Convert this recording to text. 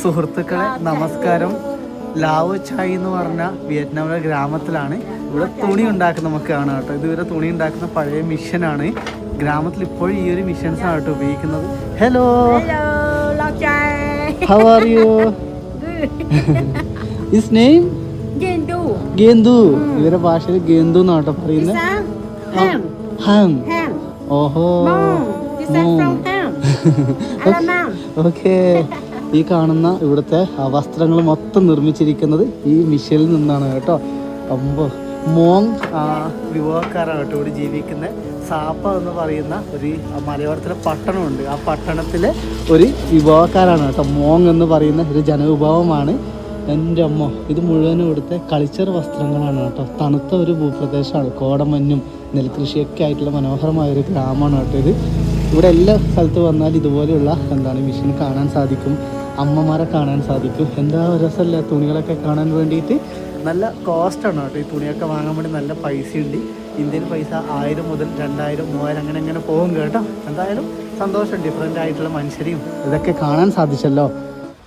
സുഹൃത്തുക്കളെ നമസ്കാരം. ലാവോ ചായ് എന്ന് പറഞ്ഞ വിയറ്റ്നാമിലെ ഗ്രാമത്തിലാണ്. ഇവിടെ തുണി ഉണ്ടാക്കുന്ന നമുക്ക് കാണാം കേട്ടോ. ഇതുവരെ തുണി ഉണ്ടാക്കുന്ന പഴയ മിഷനാണ്. ഗ്രാമത്തിൽ ഇപ്പോഴും ഈ ഒരു മിഷൻസ് ആണ് കേട്ടോ ഉപയോഗിക്കുന്നത്. Hello, how are you? His name Gendu. ഇവരുടെ ഭാഷയിൽ ഗേന്ദു എന്നാട്ടോ പറയുന്നത്. ഓഹോ, ഓക്കെ. ഈ കാണുന്ന ഇവിടുത്തെ വസ്ത്രങ്ങൾ മൊത്തം നിർമ്മിച്ചിരിക്കുന്നത് ഈ മിഷനിൽ നിന്നാണ് കേട്ടോ. മോങ് വിവാഹക്കാരാണ് കേട്ടോ ഇവിടെ ജീവിക്കുന്ന. സാപ്പ എന്ന് പറയുന്ന ഒരു മലയോരത്തിലെ പട്ടണമുണ്ട്. ആ പട്ടണത്തിലെ ഒരു വിഭാഗക്കാരാണ് കേട്ടോ. മോങ് എന്ന് പറയുന്ന ഒരു ജനവിഭാഗമാണ്. എൻ്റെ അമ്മ, ഇത് മുഴുവനും ഇവിടുത്തെ കൾച്ചർ വസ്ത്രങ്ങളാണ് കേട്ടോ. തണുത്ത ഒരു ഭൂപ്രദേശമാണ്. കോടമഞ്ഞും നെൽകൃഷിയൊക്കെ ആയിട്ടുള്ള മനോഹരമായ ഒരു ഗ്രാമമാണ് കേട്ടോ ഇത്. ഇവിടെ എല്ലാ സ്ഥലത്ത് വന്നാൽ ഇതുപോലെയുള്ള മിഷൻ കാണാൻ സാധിക്കും. അമ്മമാരെ കാണാൻ സാധിക്കും. എന്താ രസമല്ലേ തുണികളൊക്കെ കാണാൻ വേണ്ടിയിട്ട്. നല്ല കോസ്റ്റാണ് കേട്ടോ ഈ തുണിയൊക്കെ വാങ്ങാൻ വേണ്ടി. നല്ല പൈസയുണ്ട്. ഇന്ത്യൻ പൈസ 1000 മുതൽ 2000, 3000 അങ്ങനെ പോകും കേട്ടോ. എന്തായാലും സന്തോഷം. ഡിഫറെൻ്റ് ആയിട്ടുള്ള മനുഷ്യരെയും ഇതൊക്കെ കാണാൻ സാധിച്ചല്ലോ.